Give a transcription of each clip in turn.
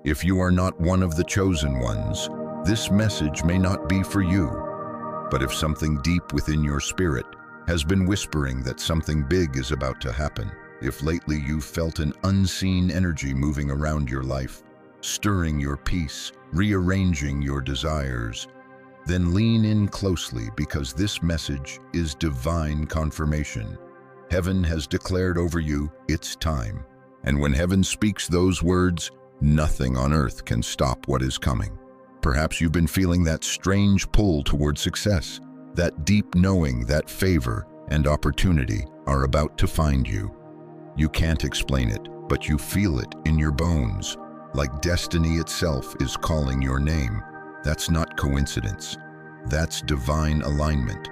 If you are not one of the chosen ones, this message may not be for you. But if something deep within your spirit has been whispering that something big is about to happen, if lately you've felt an unseen energy moving around your life, stirring your peace, rearranging your desires, then lean in closely because this message is divine confirmation. Heaven has declared over you, it's time. And when heaven speaks those words, nothing on earth can stop what is coming. Perhaps you've been feeling that strange pull toward success, that deep knowing that favor and opportunity are about to find you. You can't explain it, but you feel it in your bones, like destiny itself is calling your name. That's not coincidence. That's divine alignment.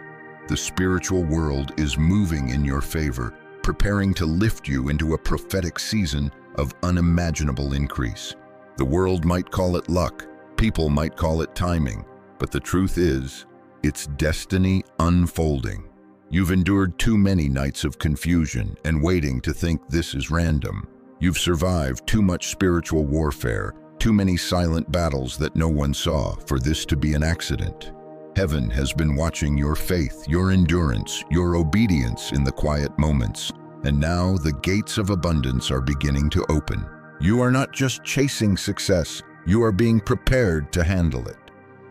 The spiritual world is moving in your favor, preparing to lift you into a prophetic season of unimaginable increase. The world might call it luck, people might call it timing, but the truth is, it's destiny unfolding. You've endured too many nights of confusion and waiting to think this is random. You've survived too much spiritual warfare, too many silent battles that no one saw for this to be an accident. Heaven has been watching your faith, your endurance, your obedience in the quiet moments, and now the gates of abundance are beginning to open. You are not just chasing success, you are being prepared to handle it.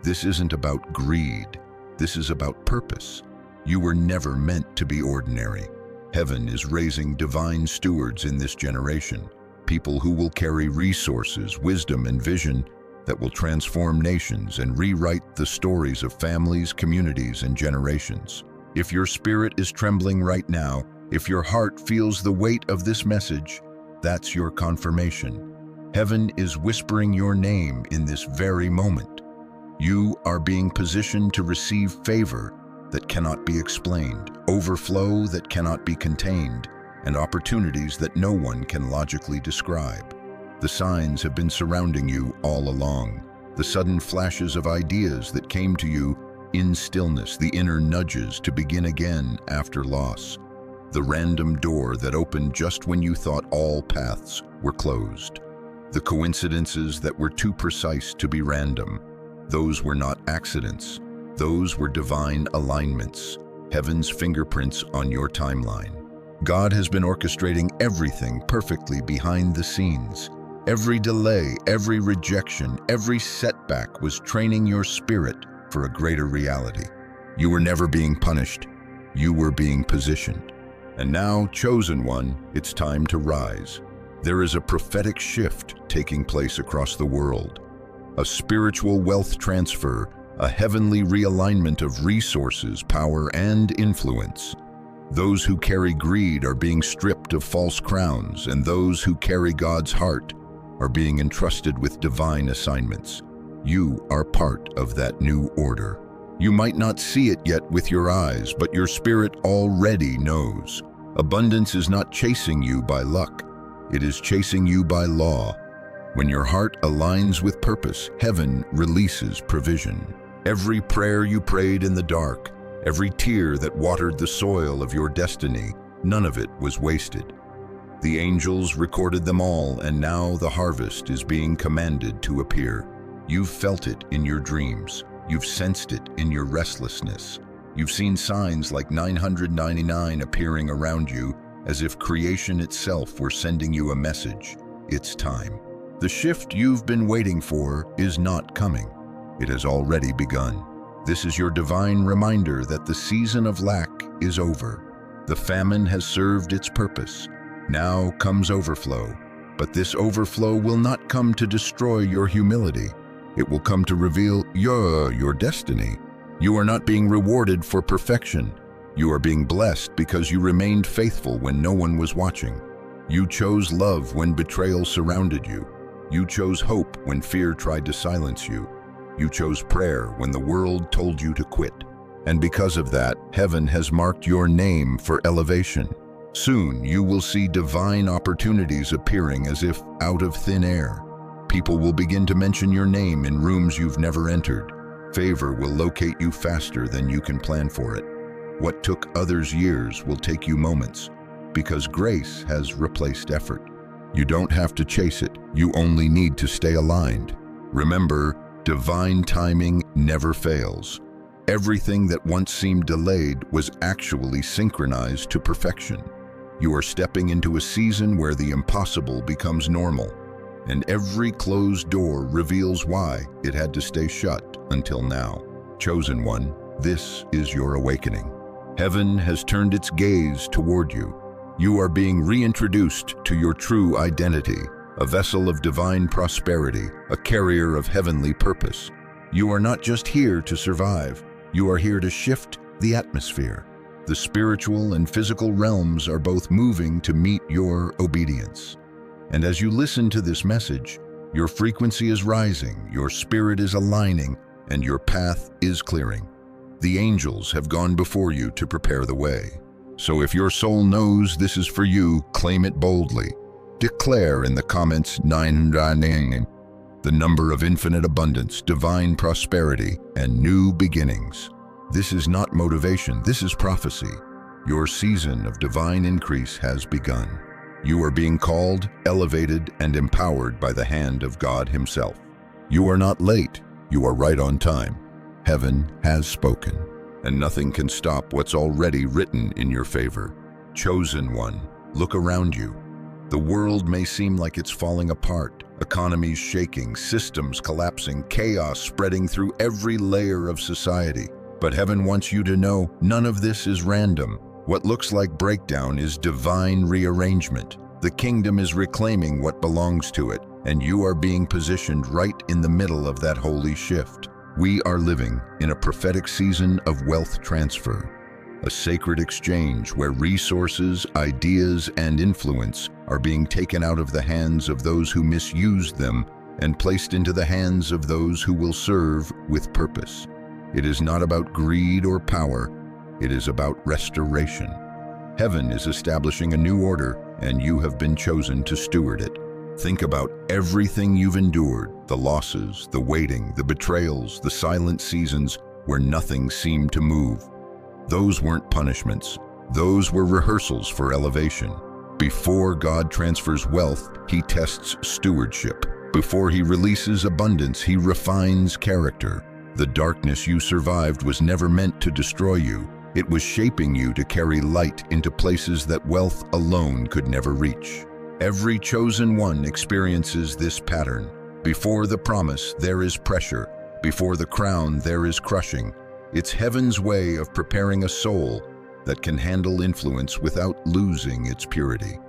This isn't about greed, this is about purpose. You were never meant to be ordinary. Heaven is raising divine stewards in this generation, people who will carry resources, wisdom, and vision that will transform nations and rewrite the stories of families, communities, and generations. If your spirit is trembling right now, if your heart feels the weight of this message, that's your confirmation. Heaven is whispering your name in this very moment. You are being positioned to receive favor that cannot be explained, overflow that cannot be contained, and opportunities that no one can logically describe. The signs have been surrounding you all along. The sudden flashes of ideas that came to you in stillness, the inner nudges to begin again after loss. The random door that opened just when you thought all paths were closed. The coincidences that were too precise to be random. Those were not accidents. Those were divine alignments, heaven's fingerprints on your timeline. God has been orchestrating everything perfectly behind the scenes. Every delay, every rejection, every setback was training your spirit for a greater reality. You were never being punished. You were being positioned. And now, chosen one, it's time to rise. There is a prophetic shift taking place across the world. A spiritual wealth transfer, a heavenly realignment of resources, power, and influence. Those who carry greed are being stripped of false crowns, and those who carry God's heart are being entrusted with divine assignments. You are part of that new order. You might not see it yet with your eyes, but your spirit already knows. Abundance is not chasing you by luck. It is chasing you by law. When your heart aligns with purpose, heaven releases provision. Every prayer you prayed in the dark, every tear that watered the soil of your destiny, none of it was wasted. The angels recorded them all, and now the harvest is being commanded to appear. You've felt it in your dreams. You've sensed it in your restlessness. You've seen signs like 999 appearing around you, as if creation itself were sending you a message. It's time. The shift you've been waiting for is not coming. It has already begun. This is your divine reminder that the season of lack is over. The famine has served its purpose. Now comes overflow. But this overflow will not come to destroy your humility. It will come to reveal your destiny. You are not being rewarded for perfection. You are being blessed because you remained faithful when no one was watching. You chose love when betrayal surrounded you. You chose hope when fear tried to silence you. You chose prayer when the world told you to quit. And because of that, heaven has marked your name for elevation. Soon you will see divine opportunities appearing as if out of thin air. People will begin to mention your name in rooms you've never entered. Favor will locate you faster than you can plan for it. What took others years will take you moments, because grace has replaced effort. You don't have to chase it, you only need to stay aligned. Remember, divine timing never fails. Everything that once seemed delayed was actually synchronized to perfection. You are stepping into a season where the impossible becomes normal, and every closed door reveals why it had to stay shut until now. Chosen one, this is your awakening. Heaven has turned its gaze toward you. You are being reintroduced to your true identity, a vessel of divine prosperity, a carrier of heavenly purpose. You are not just here to survive, you are here to shift the atmosphere. The spiritual and physical realms are both moving to meet your obedience. And as you listen to this message, your frequency is rising, your spirit is aligning, and your path is clearing. The angels have gone before you to prepare the way. So if your soul knows this is for you, claim it boldly. Declare in the comments 9, the number of infinite abundance, divine prosperity, and new beginnings. This is not motivation, this is prophecy. Your season of divine increase has begun. You are being called, elevated, and empowered by the hand of God Himself. You are not late, you are right on time. Heaven has spoken, and nothing can stop what's already written in your favor. Chosen one, look around you. The world may seem like it's falling apart, economies shaking, systems collapsing, chaos spreading through every layer of society. But heaven wants you to know none of this is random. What looks like breakdown is divine rearrangement. The kingdom is reclaiming what belongs to it, and you are being positioned right in the middle of that holy shift. We are living in a prophetic season of wealth transfer, a sacred exchange where resources, ideas, and influence are being taken out of the hands of those who misused them and placed into the hands of those who will serve with purpose. It is not about greed or power, it is about restoration. Heaven is establishing a new order, and you have been chosen to steward it. Think about everything you've endured, the losses, the waiting, the betrayals, the silent seasons where nothing seemed to move. Those weren't punishments. Those were rehearsals for elevation. Before God transfers wealth, He tests stewardship. Before He releases abundance, He refines character. The darkness you survived was never meant to destroy you. It was shaping you to carry light into places that wealth alone could never reach. Every chosen one experiences this pattern. Before the promise, there is pressure. Before the crown, there is crushing. It's heaven's way of preparing a soul that can handle influence without losing its purity.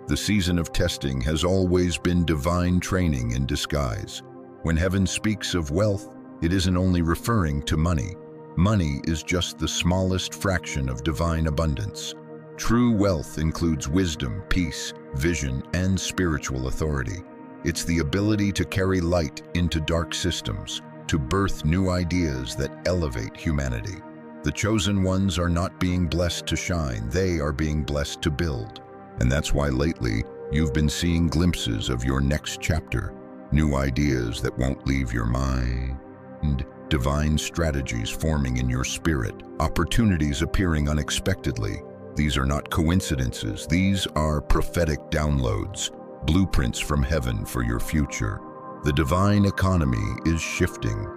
The season of testing has always been divine training in disguise. When heaven speaks of wealth, it isn't only referring to money. Money is just the smallest fraction of divine abundance. True wealth includes wisdom, peace, vision, and spiritual authority. It's the ability to carry light into dark systems, to birth new ideas that elevate humanity. The chosen ones are not being blessed to shine, they are being blessed to build. And that's why lately, you've been seeing glimpses of your next chapter, new ideas that won't leave your mind, divine strategies forming in your spirit, opportunities appearing unexpectedly. These are not coincidences, these are prophetic downloads, blueprints from heaven for your future. The divine economy is shifting.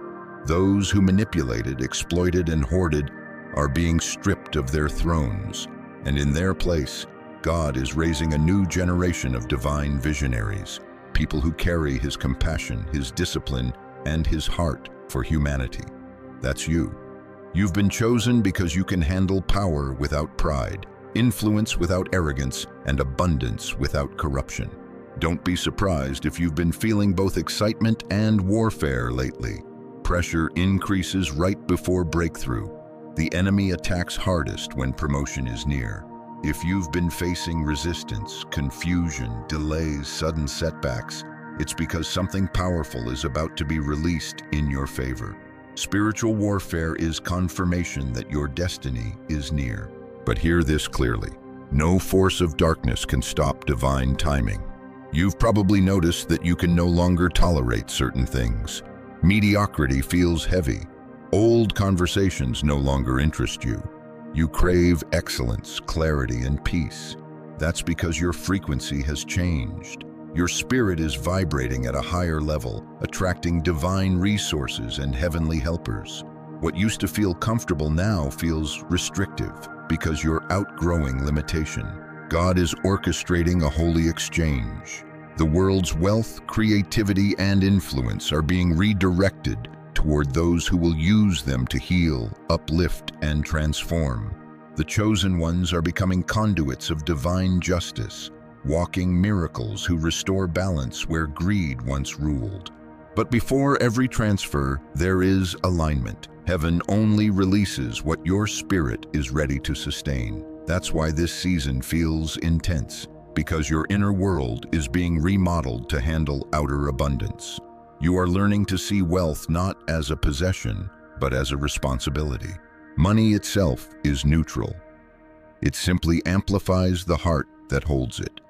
Those who manipulated, exploited, and hoarded are being stripped of their thrones, and in their place, God is raising a new generation of divine visionaries, people who carry His compassion, His discipline, and His heart for humanity. That's you. You've been chosen because you can handle power without pride, influence without arrogance, and abundance without corruption. Don't be surprised if you've been feeling both excitement and warfare lately. Pressure increases right before breakthrough. The enemy attacks hardest when promotion is near. If you've been facing resistance, confusion, delays, sudden setbacks, it's because something powerful is about to be released in your favor. Spiritual warfare is confirmation that your destiny is near. But hear this clearly. No force of darkness can stop divine timing. You've probably noticed that you can no longer tolerate certain things. Mediocrity feels heavy. Old conversations no longer interest you. You crave excellence, clarity, and peace. That's because your frequency has changed. Your spirit is vibrating at a higher level, attracting divine resources and heavenly helpers. What used to feel comfortable now feels restrictive because you're outgrowing limitation. God is orchestrating a holy exchange. The world's wealth, creativity, and influence are being redirected toward those who will use them to heal, uplift, and transform. The chosen ones are becoming conduits of divine justice, walking miracles who restore balance where greed once ruled. But before every transfer, there is alignment. Heaven only releases what your spirit is ready to sustain. That's why this season feels intense, because your inner world is being remodeled to handle outer abundance. You are learning to see wealth not as a possession, but as a responsibility. Money itself is neutral. It simply amplifies the heart that holds it.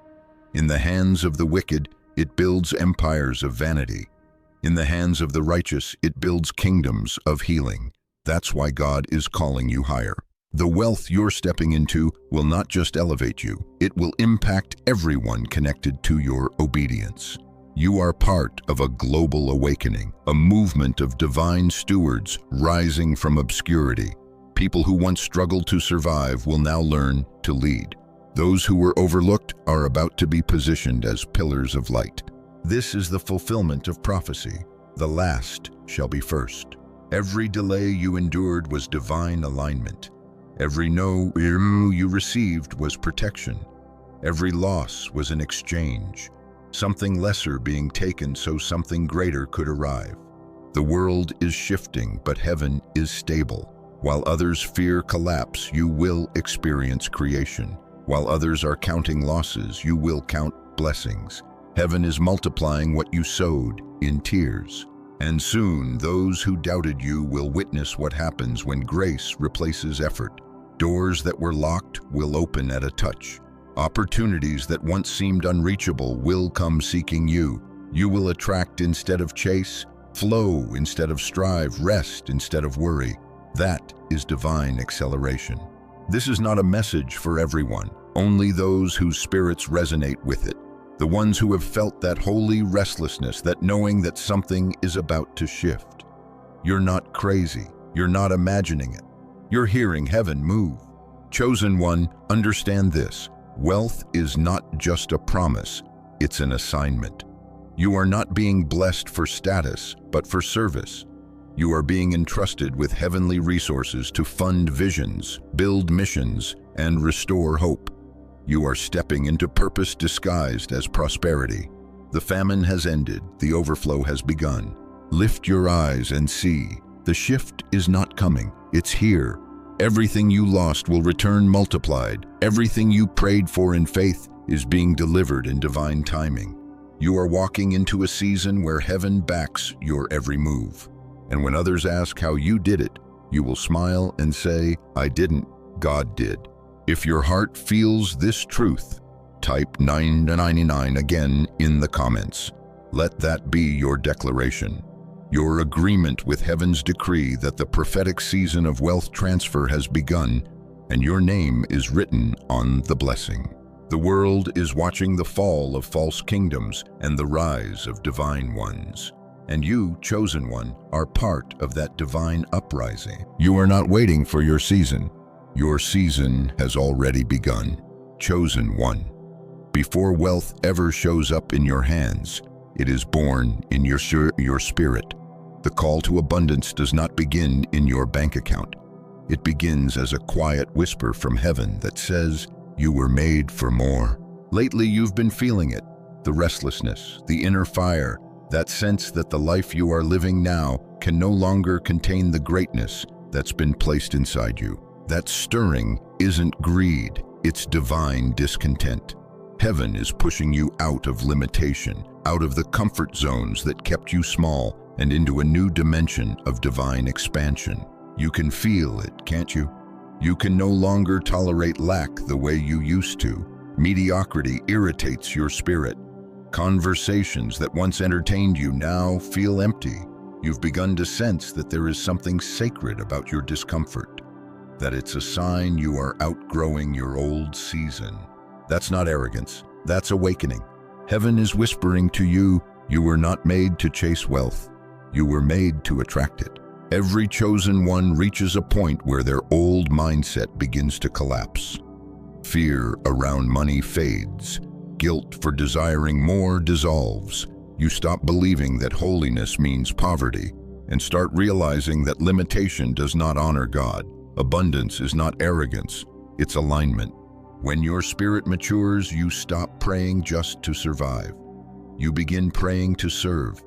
In the hands of the wicked, it builds empires of vanity. In the hands of the righteous, it builds kingdoms of healing. That's why God is calling you higher. The wealth you're stepping into will not just elevate you, it will impact everyone connected to your obedience. You are part of a global awakening, a movement of divine stewards rising from obscurity. People who once struggled to survive will now learn to lead. Those who were overlooked are about to be positioned as pillars of light. This is the fulfillment of prophecy. The last shall be first. Every delay you endured was divine alignment. Every no you received was protection. Every loss was an exchange. Something lesser being taken so something greater could arrive. The world is shifting, but heaven is stable. While others fear collapse, you will experience creation. While others are counting losses, you will count blessings. Heaven is multiplying what you sowed in tears. And soon, those who doubted you will witness what happens when grace replaces effort. Doors that were locked will open at a touch. Opportunities that once seemed unreachable will come seeking you. You will attract instead of chase, flow instead of strive, rest instead of worry. That is divine acceleration. This is not a message for everyone, only those whose spirits resonate with it. The ones who have felt that holy restlessness, that knowing that something is about to shift. You're not crazy. You're not imagining it. You're hearing heaven move. Chosen one, understand this. Wealth is not just a promise, it's an assignment. You are not being blessed for status, but for service. You are being entrusted with heavenly resources to fund visions, build missions, and restore hope. You are stepping into purpose disguised as prosperity. The famine has ended, the overflow has begun. Lift your eyes and see. The shift is not coming, it's here. Everything you lost will return multiplied. Everything you prayed for in faith is being delivered in divine timing. You are walking into a season where heaven backs your every move. And when others ask how you did it, you will smile and say, I didn't, God did. If your heart feels this truth, type 999 again in the comments. Let that be your declaration, your agreement with heaven's decree that the prophetic season of wealth transfer has begun and your name is written on the blessing. The world is watching the fall of false kingdoms and the rise of divine ones. And you, chosen one, are part of that divine uprising. You are not waiting for your season. Your season has already begun. Chosen one. Before wealth ever shows up in your hands, it is born in your spirit. The call to abundance does not begin in your bank account. It begins as a quiet whisper from heaven that says, you were made for more. Lately you've been feeling it, the restlessness, the inner fire, that sense that the life you are living now can no longer contain the greatness that's been placed inside you. That stirring isn't greed, it's divine discontent. Heaven is pushing you out of limitation, out of the comfort zones that kept you small, and into a new dimension of divine expansion. You can feel it, can't you? You can no longer tolerate lack the way you used to. Mediocrity irritates your spirit. Conversations that once entertained you now feel empty. You've begun to sense that there is something sacred about your discomfort, that it's a sign you are outgrowing your old season. That's not arrogance, that's awakening. Heaven is whispering to you, you were not made to chase wealth. You were made to attract it. Every chosen one reaches a point where their old mindset begins to collapse. Fear around money fades. Guilt for desiring more dissolves. You stop believing that holiness means poverty and start realizing that limitation does not honor God. Abundance is not arrogance, it's alignment. When your spirit matures, you stop praying just to survive. You begin praying to serve.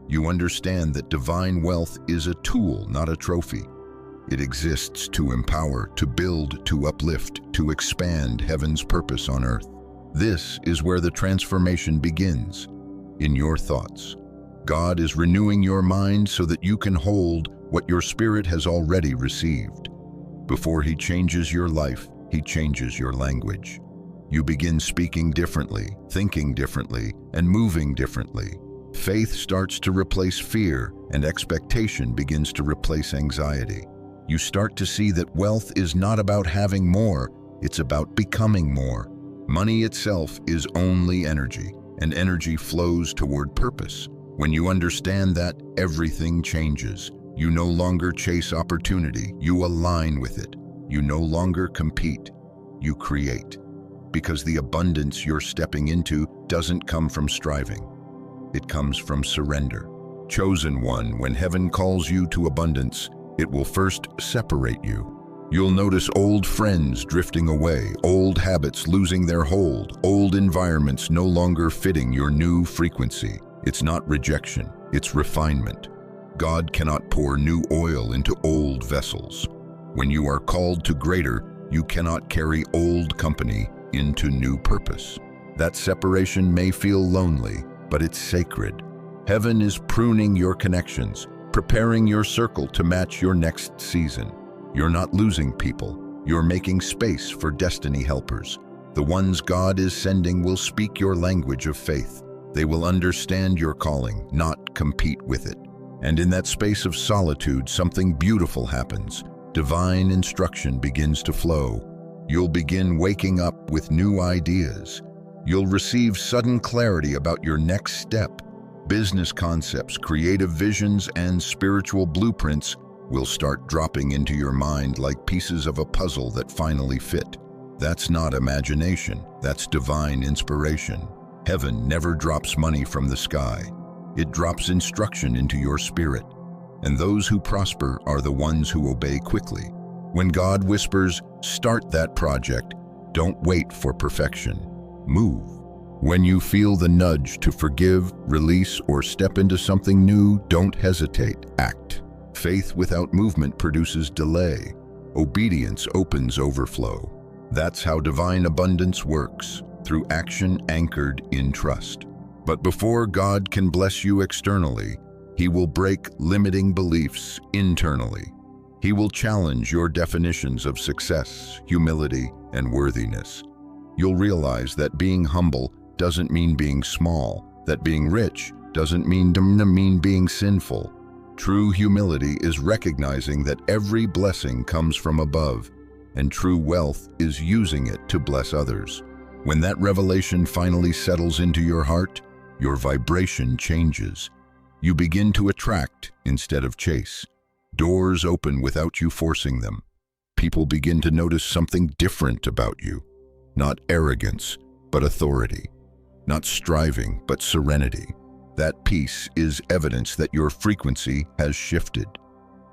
You understand that divine wealth is a tool, not a trophy. It exists to empower, to build, to uplift, to expand heaven's purpose on earth. This is where the transformation begins, in your thoughts. God is renewing your mind so that you can hold what your spirit has already received. Before He changes your life, He changes your language. You begin speaking differently, thinking differently, and moving differently. Faith starts to replace fear, and expectation begins to replace anxiety. You start to see that wealth is not about having more, it's about becoming more. Money itself is only energy, and energy flows toward purpose. When you understand that, everything changes. You no longer chase opportunity, you align with it. You no longer compete, you create. Because the abundance you're stepping into doesn't come from striving. It comes from surrender. Chosen one, when heaven calls you to abundance, it will first separate you. You'll notice old friends drifting away, old habits losing their hold, old environments no longer fitting your new frequency. It's not rejection, it's refinement. God cannot pour new oil into old vessels. When you are called to greater, you cannot carry old company into new purpose. That separation may feel lonely, but it's sacred. Heaven is pruning your connections, preparing your circle to match your next season. You're not losing people, you're making space for destiny helpers. The ones God is sending will speak your language of faith. They will understand your calling, not compete with it. And in that space of solitude, something beautiful happens. Divine instruction begins to flow. You'll begin waking up with new ideas. You'll receive sudden clarity about your next step. Business concepts, creative visions, and spiritual blueprints will start dropping into your mind like pieces of a puzzle that finally fit. That's not imagination, that's divine inspiration. Heaven never drops money from the sky. It drops instruction into your spirit. And those who prosper are the ones who obey quickly. When God whispers, start that project, don't wait for perfection. Move. When you feel the nudge to forgive, release, or step into something new, don't hesitate, act. Faith without movement produces delay. Obedience opens overflow. That's how divine abundance works, through action anchored in trust. But before God can bless you externally, He will break limiting beliefs internally. He will challenge your definitions of success, humility, and worthiness. You'll realize that being humble doesn't mean being small, that being rich doesn't mean being sinful. True humility is recognizing that every blessing comes from above, and true wealth is using it to bless others. When that revelation finally settles into your heart, your vibration changes. You begin to attract instead of chase. Doors open without you forcing them. People begin to notice something different about you. Not arrogance, but authority. Not striving, but serenity. That peace is evidence that your frequency has shifted.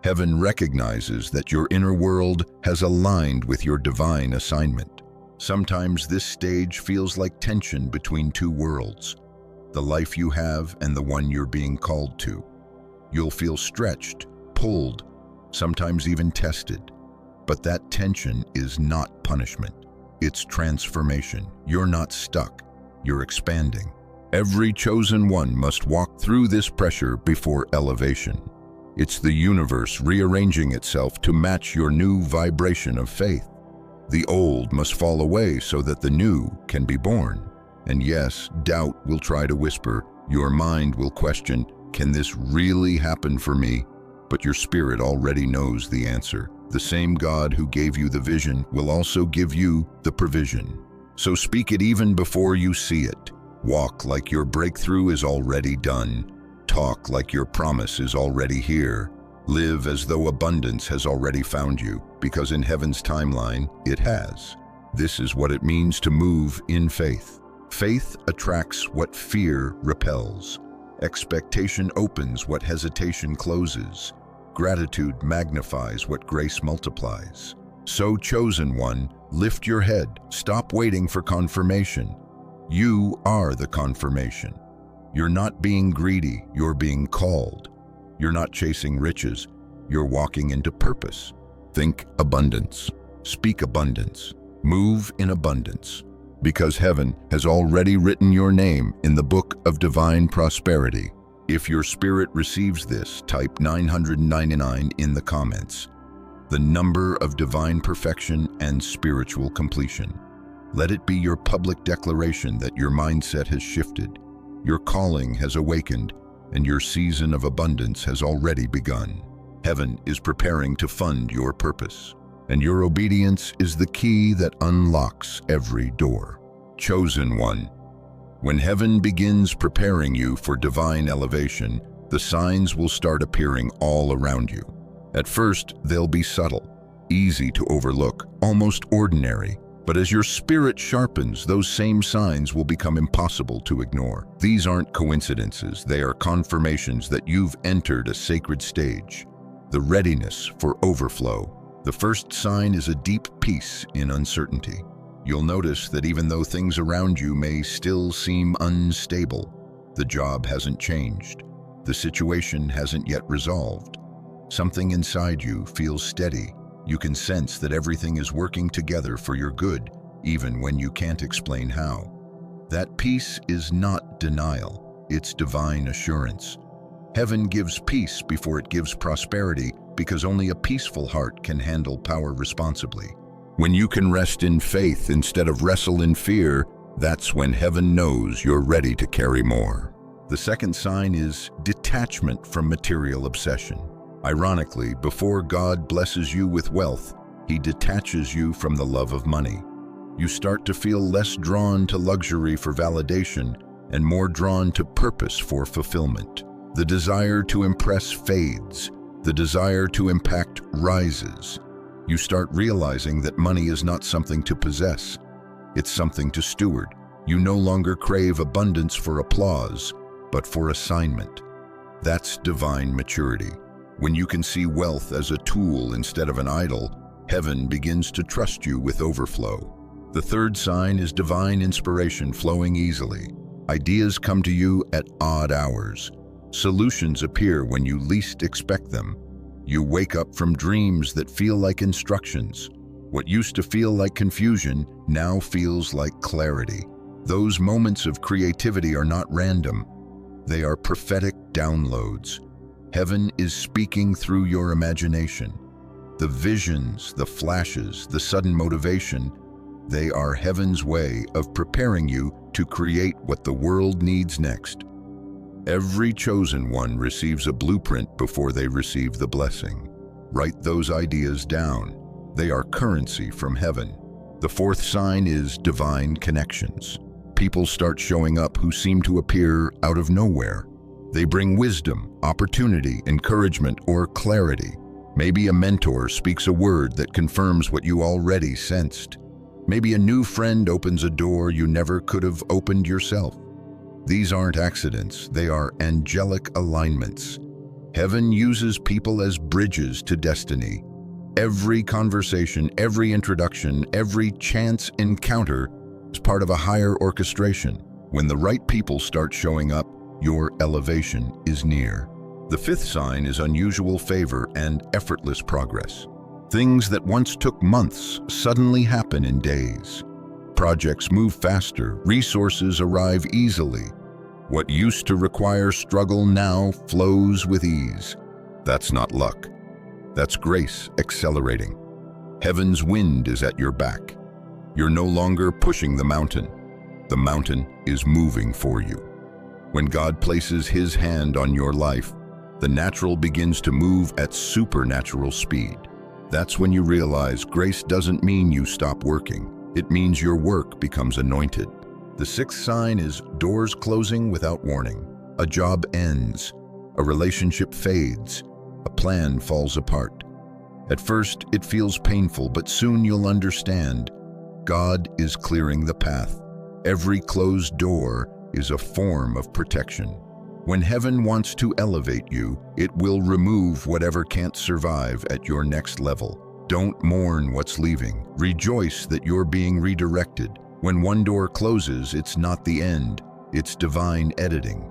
Heaven recognizes that your inner world has aligned with your divine assignment. Sometimes this stage feels like tension between two worlds, the life you have and the one you're being called to. You'll feel stretched, pulled, sometimes even tested. But that tension is not punishment. It's transformation. You're not stuck. You're expanding. Every chosen one must walk through this pressure before elevation. It's the universe rearranging itself to match your new vibration of faith. The old must fall away so that the new can be born. And yes, doubt will try to whisper. Your mind will question, can this really happen for me? But your spirit already knows the answer. The same God who gave you the vision will also give you the provision. So speak it even before you see it. Walk like your breakthrough is already done. Talk like your promise is already here. Live as though abundance has already found you, because in heaven's timeline, it has. This is what it means to move in faith. Faith attracts what fear repels. Expectation opens what hesitation closes. Gratitude magnifies what grace multiplies. So, chosen one, lift your head. Stop waiting for confirmation. You are the confirmation. You're not being greedy, you're being called. You're not chasing riches, you're walking into purpose. Think abundance. Speak abundance. Move in abundance. Because heaven has already written your name in the book of divine prosperity. If your spirit receives this, type 999 in the comments. The number of divine perfection and spiritual completion. Let it be your public declaration that your mindset has shifted, your calling has awakened, and your season of abundance has already begun. Heaven is preparing to fund your purpose, and your obedience is the key that unlocks every door. Chosen one, when heaven begins preparing you for divine elevation, the signs will start appearing all around you. At first, they'll be subtle, easy to overlook, almost ordinary. But as your spirit sharpens, those same signs will become impossible to ignore. These aren't coincidences, they are confirmations that you've entered a sacred stage, the readiness for overflow. The first sign is a deep peace in uncertainty. You'll notice that even though things around you may still seem unstable, the job hasn't changed, the situation hasn't yet resolved. Something inside you feels steady. You can sense that everything is working together for your good, even when you can't explain how. That peace is not denial, it's divine assurance. Heaven gives peace before it gives prosperity, because only a peaceful heart can handle power responsibly. When you can rest in faith instead of wrestle in fear, that's when heaven knows you're ready to carry more. The second sign is detachment from material obsession. Ironically, before God blesses you with wealth, He detaches you from the love of money. You start to feel less drawn to luxury for validation and more drawn to purpose for fulfillment. The desire to impress fades. The desire to impact rises. You start realizing that money is not something to possess. It's something to steward. You no longer crave abundance for applause, but for assignment. That's divine maturity. When you can see wealth as a tool instead of an idol, heaven begins to trust you with overflow. The third sign is divine inspiration flowing easily. Ideas come to you at odd hours. Solutions appear when you least expect them. You wake up from dreams that feel like instructions. What used to feel like confusion now feels like clarity. Those moments of creativity are not random. They are prophetic downloads. Heaven is speaking through your imagination. The visions, the flashes, the sudden motivation, they are heaven's way of preparing you to create what the world needs next. Every chosen one receives a blueprint before they receive the blessing. Write those ideas down. They are currency from heaven. The fourth sign is divine connections. People start showing up who seem to appear out of nowhere. They bring wisdom, opportunity, encouragement, or clarity. Maybe a mentor speaks a word that confirms what you already sensed. Maybe a new friend opens a door you never could have opened yourself. These aren't accidents, they are angelic alignments. Heaven uses people as bridges to destiny. Every conversation, every introduction, every chance encounter is part of a higher orchestration. When the right people start showing up, your elevation is near. The fifth sign is unusual favor and effortless progress. Things that once took months suddenly happen in days. Projects move faster, resources arrive easily. What used to require struggle now flows with ease. That's not luck. That's grace accelerating. Heaven's wind is at your back. You're no longer pushing the mountain. The mountain is moving for you. When God places His hand on your life, the natural begins to move at supernatural speed. That's when you realize grace doesn't mean you stop working. It means your work becomes anointed. The sixth sign is doors closing without warning. A job ends, a relationship fades, a plan falls apart. At first, it feels painful, but soon you'll understand. God is clearing the path. Every closed door is a form of protection. When heaven wants to elevate you, it will remove whatever can't survive at your next level. Don't mourn what's leaving. Rejoice that you're being redirected. When one door closes, it's not the end, it's divine editing.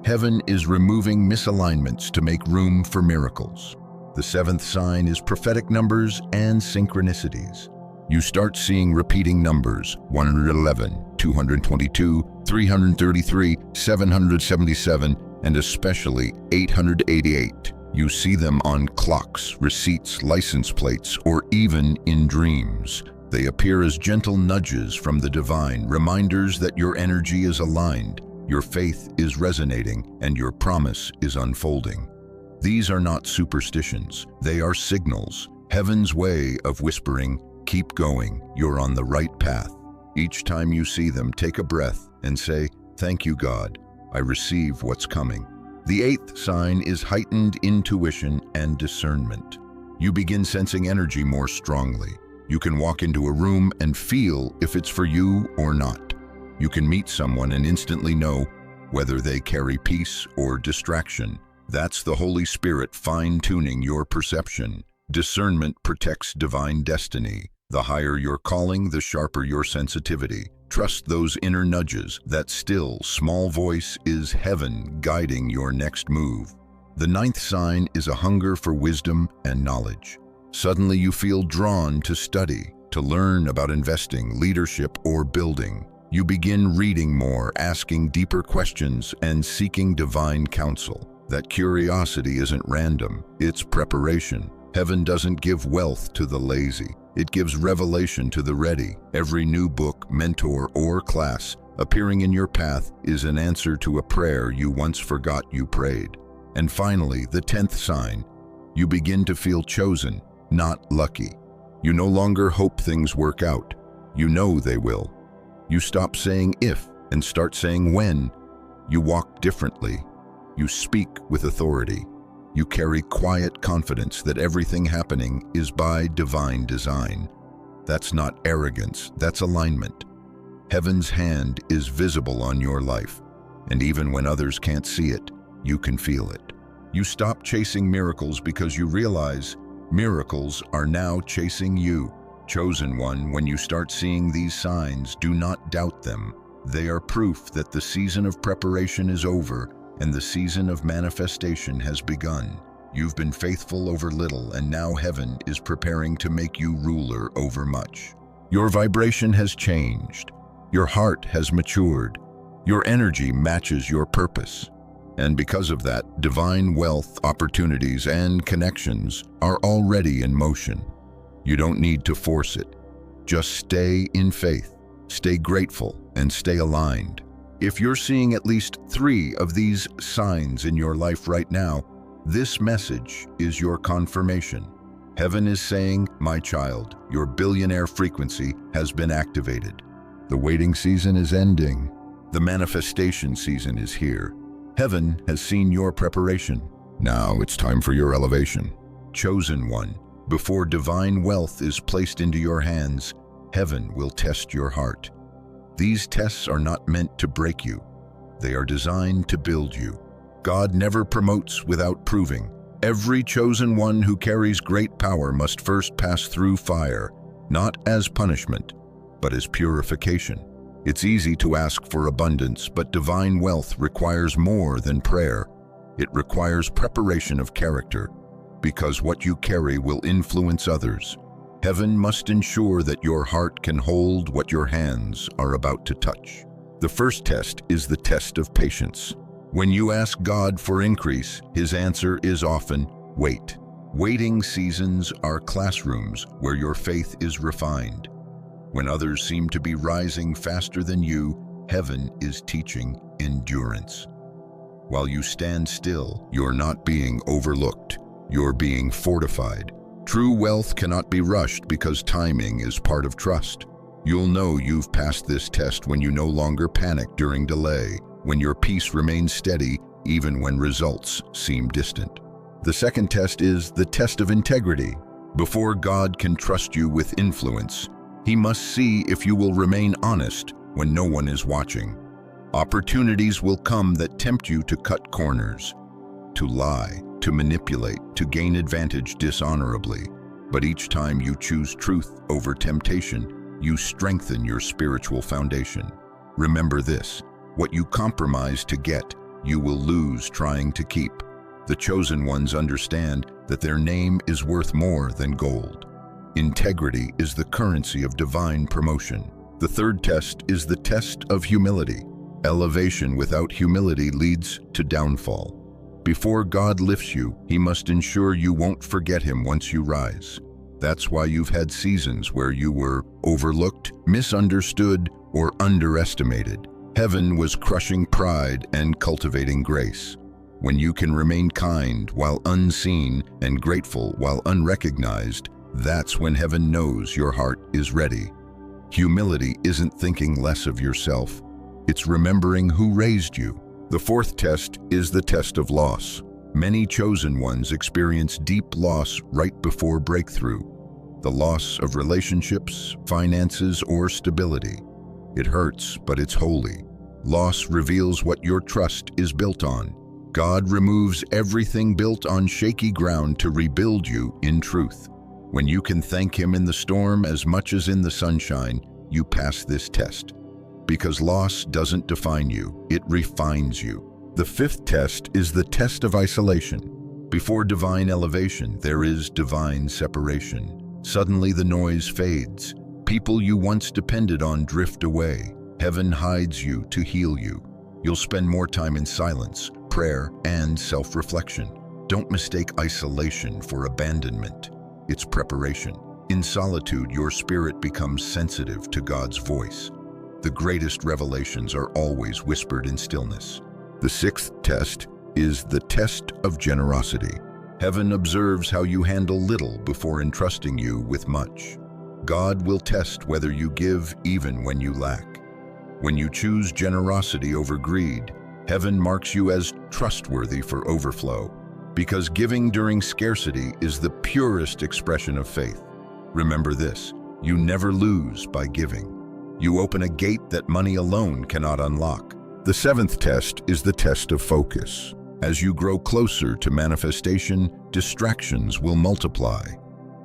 Heaven is removing misalignments to make room for miracles. The seventh sign is prophetic numbers and synchronicities. You start seeing repeating numbers: 111, 222, 333, 777, and especially 888. You see them on clocks, receipts, license plates, or even in dreams. They appear as gentle nudges from the divine, reminders that your energy is aligned, your faith is resonating, and your promise is unfolding. These are not superstitions, they are signals, heaven's way of whispering, keep going, you're on the right path. Each time you see them, take a breath and say, thank you, God, I receive what's coming. The eighth sign is heightened intuition and discernment. You begin sensing energy more strongly. You can walk into a room and feel if it's for you or not. You can meet someone and instantly know whether they carry peace or distraction. That's the Holy Spirit fine-tuning your perception. Discernment protects divine destiny. The higher your calling, the sharper your sensitivity. Trust those inner nudges. That still, small voice is heaven guiding your next move. The ninth sign is a hunger for wisdom and knowledge. Suddenly you feel drawn to study, to learn about investing, leadership, or building. You begin reading more, asking deeper questions, and seeking divine counsel. That curiosity isn't random, it's preparation. Heaven doesn't give wealth to the lazy. It gives revelation to the ready. Every new book, mentor, or class appearing in your path is an answer to a prayer you once forgot you prayed. And finally, the 10th sign. You begin to feel chosen, not lucky. You no longer hope things work out. You know they will. You stop saying if and start saying when. You walk differently. You speak with authority. You carry quiet confidence that everything happening is by divine design. That's not arrogance, that's alignment. Heaven's hand is visible on your life, and even when others can't see it, you can feel it. You stop chasing miracles because you realize miracles are now chasing you. Chosen one, when you start seeing these signs, do not doubt them. They are proof that the season of preparation is over and the season of manifestation has begun. You've been faithful over little, and now heaven is preparing to make you ruler over much. Your vibration has changed. Your heart has matured. Your energy matches your purpose. And because of that, divine wealth, opportunities, and connections are already in motion. You don't need to force it. Just stay in faith, stay grateful, and stay aligned. If you're seeing at least 3 of these signs in your life right now, this message is your confirmation. Heaven is saying, my child, your billionaire frequency has been activated. The waiting season is ending. The manifestation season is here. Heaven has seen your preparation. Now it's time for your elevation. Chosen one, before divine wealth is placed into your hands, heaven will test your heart. These tests are not meant to break you. They are designed to build you. God never promotes without proving. Every chosen one who carries great power must first pass through fire, not as punishment, but as purification. It's easy to ask for abundance, but divine wealth requires more than prayer. It requires preparation of character, because what you carry will influence others. Heaven must ensure that your heart can hold what your hands are about to touch. The first test is the test of patience. When you ask God for increase, His answer is often, wait. Waiting seasons are classrooms where your faith is refined. When others seem to be rising faster than you, heaven is teaching endurance. While you stand still, you're not being overlooked. You're being fortified. True wealth cannot be rushed because timing is part of trust. You'll know you've passed this test when you no longer panic during delay, when your peace remains steady even when results seem distant. The second test is the test of integrity. Before God can trust you with influence, He must see if you will remain honest when no one is watching. Opportunities will come that tempt you to cut corners, to lie, to manipulate, to gain advantage dishonorably. But each time you choose truth over temptation, you strengthen your spiritual foundation. Remember this: what you compromise to get, you will lose trying to keep. The chosen ones understand that their name is worth more than gold. Integrity is the currency of divine promotion. The third test is the test of humility. Elevation without humility leads to downfall. Before God lifts you, He must ensure you won't forget Him once you rise. That's why you've had seasons where you were overlooked, misunderstood, or underestimated. Heaven was crushing pride and cultivating grace. When you can remain kind while unseen and grateful while unrecognized, that's when heaven knows your heart is ready. Humility isn't thinking less of yourself. It's remembering who raised you. The fourth test is the test of loss. Many chosen ones experience deep loss right before breakthrough. The loss of relationships, finances, or stability. It hurts, but it's holy. Loss reveals what your trust is built on. God removes everything built on shaky ground to rebuild you in truth. When you can thank Him in the storm as much as in the sunshine, you pass this test. Because loss doesn't define you, it refines you. The fifth test is the test of isolation. Before divine elevation, there is divine separation. Suddenly the noise fades. People you once depended on drift away. Heaven hides you to heal you. You'll spend more time in silence, prayer, and self-reflection. Don't mistake isolation for abandonment. It's preparation. In solitude, your spirit becomes sensitive to God's voice. The greatest revelations are always whispered in stillness. The sixth test is the test of generosity. Heaven observes how you handle little before entrusting you with much. God will test whether you give even when you lack. When you choose generosity over greed, heaven marks you as trustworthy for overflow, because giving during scarcity is the purest expression of faith. Remember this: you never lose by giving. You open a gate that money alone cannot unlock. The seventh test is the test of focus. As you grow closer to manifestation, distractions will multiply.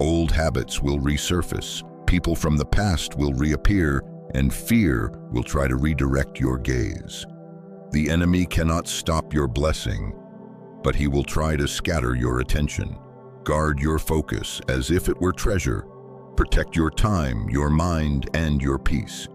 Old habits will resurface, people from the past will reappear, and fear will try to redirect your gaze. The enemy cannot stop your blessing, but he will try to scatter your attention. Guard your focus as if it were treasure. Protect your time, your mind, and your peace.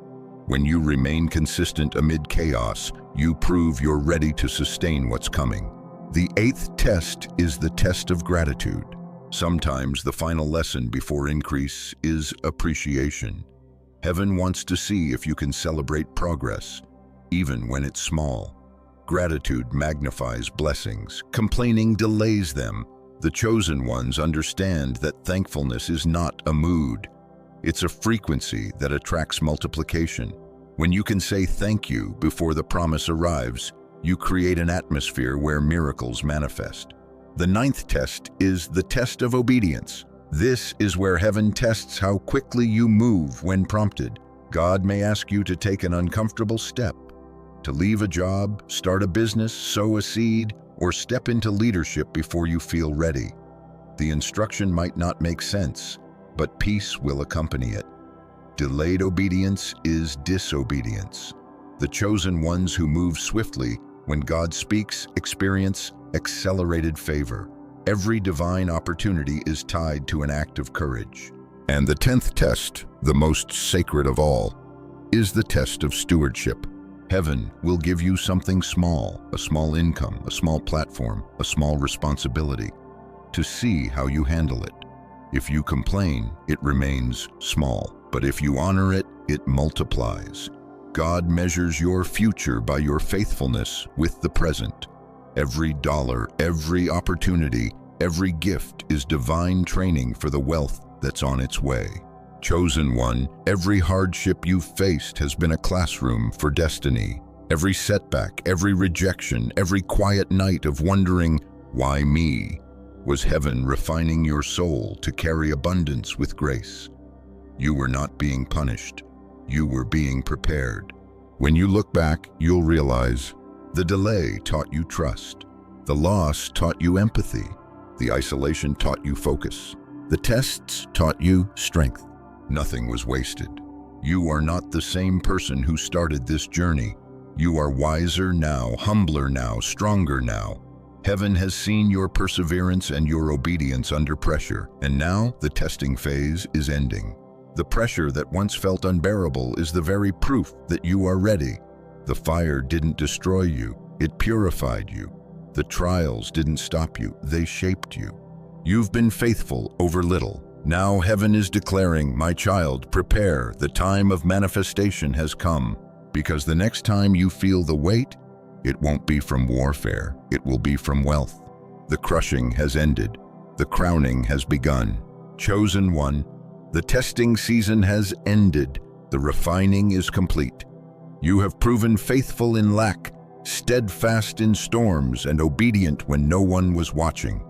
When you remain consistent amid chaos, you prove you're ready to sustain what's coming. The eighth test is the test of gratitude. Sometimes the final lesson before increase is appreciation. Heaven wants to see if you can celebrate progress, even when it's small. Gratitude magnifies blessings. Complaining delays them. The chosen ones understand that thankfulness is not a mood. It's a frequency that attracts multiplication. When you can say thank you before the promise arrives, you create an atmosphere where miracles manifest. The ninth test is the test of obedience. This is where heaven tests how quickly you move when prompted. God may ask you to take an uncomfortable step, to leave a job, start a business, sow a seed, or step into leadership before you feel ready. The instruction might not make sense, but peace will accompany it. Delayed obedience is disobedience. The chosen ones who move swiftly when God speaks experience accelerated favor. Every divine opportunity is tied to an act of courage. And the 10th test, the most sacred of all, is the test of stewardship. Heaven will give you something small, a small income, a small platform, a small responsibility, to see how you handle it. If you complain, it remains small, but if you honor it, it multiplies. God measures your future by your faithfulness with the present. Every dollar, every opportunity, every gift is divine training for the wealth that's on its way. Chosen one, every hardship you've faced has been a classroom for destiny. Every setback, every rejection, every quiet night of wondering, why me, was heaven refining your soul to carry abundance with grace. You were not being punished. You were being prepared. When you look back, you'll realize the delay taught you trust. The loss taught you empathy. The isolation taught you focus. The tests taught you strength. Nothing was wasted. You are not the same person who started this journey. You are wiser now, humbler now, stronger now. Heaven has seen your perseverance and your obedience under pressure, and now the testing phase is ending. The pressure that once felt unbearable is the very proof that you are ready. The fire didn't destroy you, it purified you. The trials didn't stop you, they shaped you. You've been faithful over little. Now heaven is declaring, my child, prepare, the time of manifestation has come. Because the next time you feel the weight, it won't be from warfare, it will be from wealth. The crushing has ended, the crowning has begun. Chosen one, the testing season has ended, the refining is complete. You have proven faithful in lack, steadfast in storms, and obedient when no one was watching.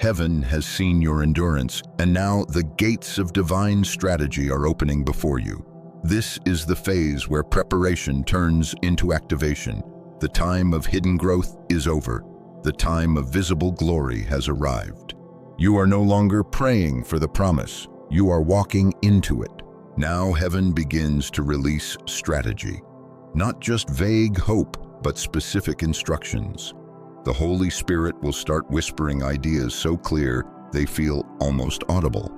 Heaven has seen your endurance, and now the gates of divine strategy are opening before you. This is the phase where preparation turns into activation. The time of hidden growth is over. The time of visible glory has arrived. You are no longer praying for the promise. You are walking into it. Now heaven begins to release strategy. Not just vague hope, but specific instructions. The Holy Spirit will start whispering ideas so clear they feel almost audible.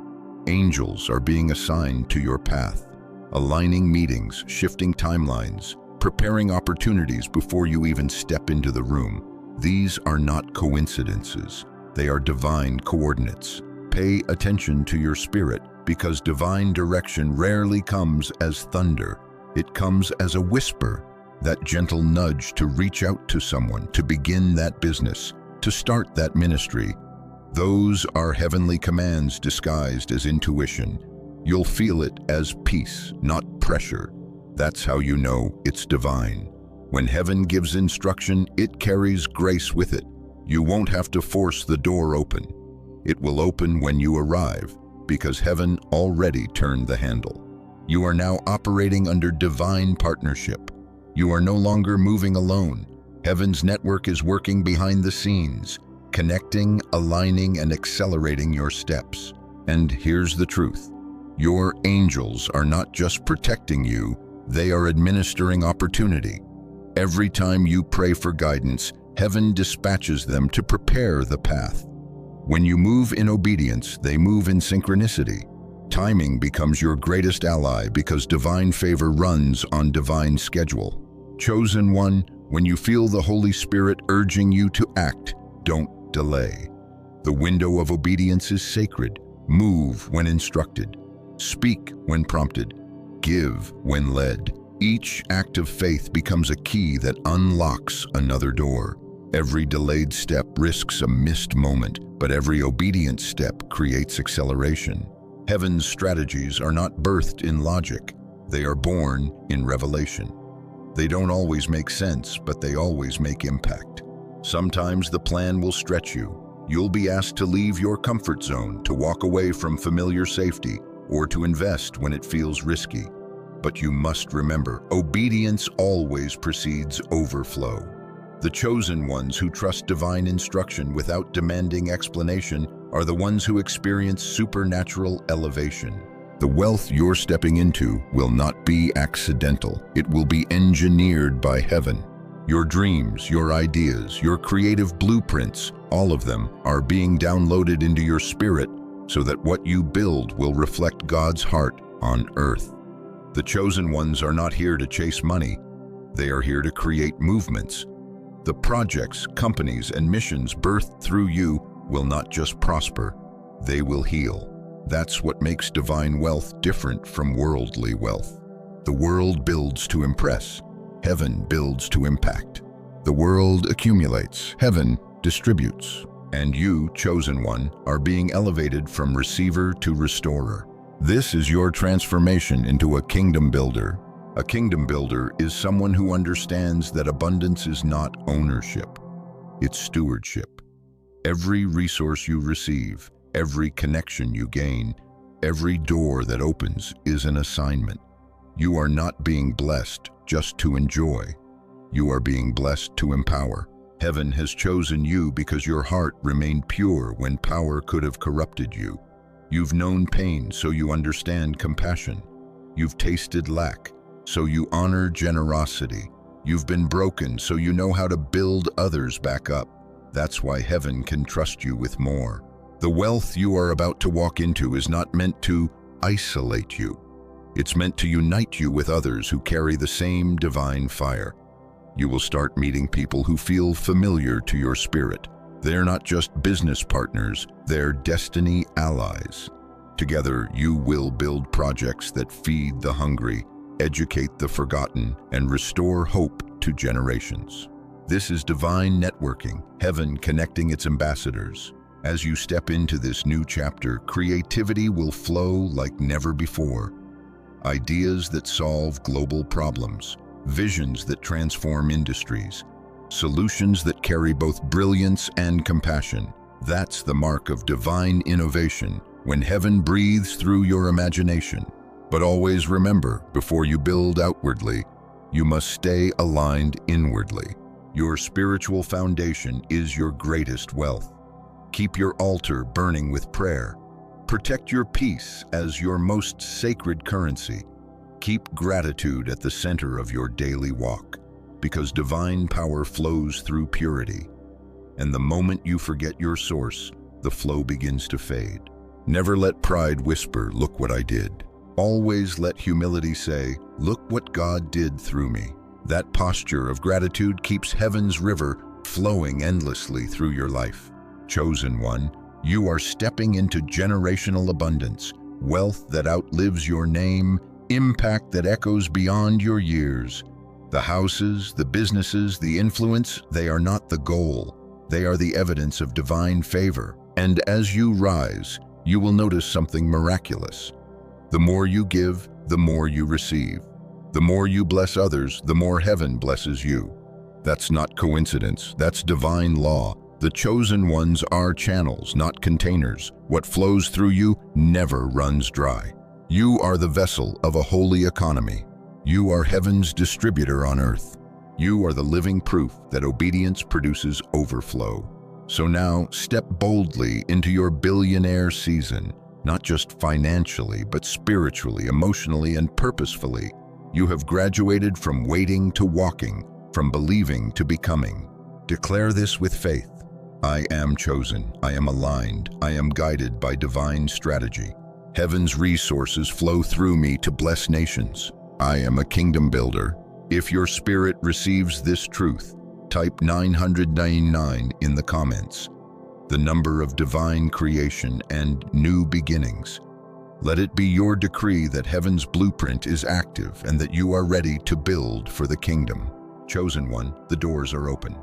Angels are being assigned to your path, aligning meetings, shifting timelines, preparing opportunities before you even step into the room. These are not coincidences. They are divine coordinates. Pay attention to your spirit, because divine direction rarely comes as thunder. It comes as a whisper, that gentle nudge to reach out to someone, to begin that business, to start that ministry. Those are heavenly commands disguised as intuition. You'll feel it as peace, not pressure. That's how you know it's divine. When heaven gives instruction, it carries grace with it. You won't have to force the door open. It will open when you arrive, because heaven already turned the handle. You are now operating under divine partnership. You are no longer moving alone. Heaven's network is working behind the scenes, connecting, aligning, and accelerating your steps. And here's the truth. Your angels are not just protecting you, they are administering opportunity. Every time you pray for guidance, heaven dispatches them to prepare the path. When you move in obedience, they move in synchronicity. Timing becomes your greatest ally because divine favor runs on divine schedule. Chosen one, when you feel the Holy Spirit urging you to act, don't delay. The window of obedience is sacred. Move when instructed. Speak when prompted. Give when led. Each act of faith becomes a key that unlocks another door. Every delayed step risks a missed moment, but every obedient step creates acceleration. Heaven's strategies are not birthed in logic. They are born in revelation. They don't always make sense, but they always make impact. Sometimes the plan will stretch you. You'll be asked to leave your comfort zone, to walk away from familiar safety, or to invest when it feels risky. But you must remember, obedience always precedes overflow. The chosen ones who trust divine instruction without demanding explanation are the ones who experience supernatural elevation. The wealth you're stepping into will not be accidental. It will be engineered by heaven. Your dreams, your ideas, your creative blueprints, all of them are being downloaded into your spirit so that what you build will reflect God's heart on earth. The chosen ones are not here to chase money. They are here to create movements. The projects, companies, and missions birthed through you will not just prosper, they will heal. That's what makes divine wealth different from worldly wealth. The world builds to impress. Heaven builds to impact. The world accumulates. Heaven distributes. And you, chosen one, are being elevated from receiver to restorer. This is your transformation into a kingdom builder. A kingdom builder is someone who understands that abundance is not ownership, it's stewardship. Every resource you receive, every connection you gain, every door that opens is an assignment. You are not being blessed just to enjoy. You are being blessed to empower. Heaven has chosen you because your heart remained pure when power could have corrupted you. You've known pain, so you understand compassion. You've tasted lack, so you honor generosity. You've been broken, so you know how to build others back up. That's why heaven can trust you with more. The wealth you are about to walk into is not meant to isolate you. It's meant to unite you with others who carry the same divine fire. You will start meeting people who feel familiar to your spirit. They're not just business partners, they're destiny allies. Together, you will build projects that feed the hungry, educate the forgotten, and restore hope to generations. This is divine networking, heaven connecting its ambassadors. As you step into this new chapter, creativity will flow like never before. Ideas that solve global problems, visions that transform industries, solutions that carry both brilliance and compassion. That's the mark of divine innovation, when heaven breathes through your imagination. But always remember, before you build outwardly, you must stay aligned inwardly. Your spiritual foundation is your greatest wealth. Keep your altar burning with prayer. Protect your peace as your most sacred currency. Keep gratitude at the center of your daily walk, because divine power flows through purity. And the moment you forget your source, the flow begins to fade. Never let pride whisper, "Look what I did." Always let humility say, "Look what God did through me." That posture of gratitude keeps heaven's river flowing endlessly through your life. Chosen one, you are stepping into generational abundance, wealth that outlives your name, impact that echoes beyond your years. The houses, the businesses, the influence, they are not the goal. They are the evidence of divine favor. And as you rise, you will notice something miraculous. The more you give, the more you receive. The more you bless others, the more heaven blesses you. That's not coincidence, that's divine law. The chosen ones are channels, not containers. What flows through you never runs dry. You are the vessel of a holy economy. You are heaven's distributor on earth. You are the living proof that obedience produces overflow. So now, step boldly into your billionaire season, not just financially, but spiritually, emotionally, and purposefully. You have graduated from waiting to walking, from believing to becoming. Declare this with faith. I am chosen, I am aligned, I am guided by divine strategy. Heaven's resources flow through me to bless nations. I am a kingdom builder. If your spirit receives this truth, type 999 in the comments, the number of divine creation and new beginnings. Let it be your decree that heaven's blueprint is active and that you are ready to build for the kingdom. Chosen one, the doors are open.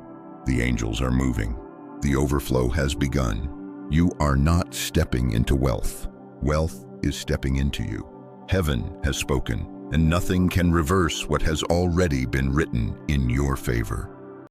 The angels are moving. The overflow has begun. You are not stepping into wealth. Wealth is stepping into you. Heaven has spoken, and nothing can reverse what has already been written in your favor.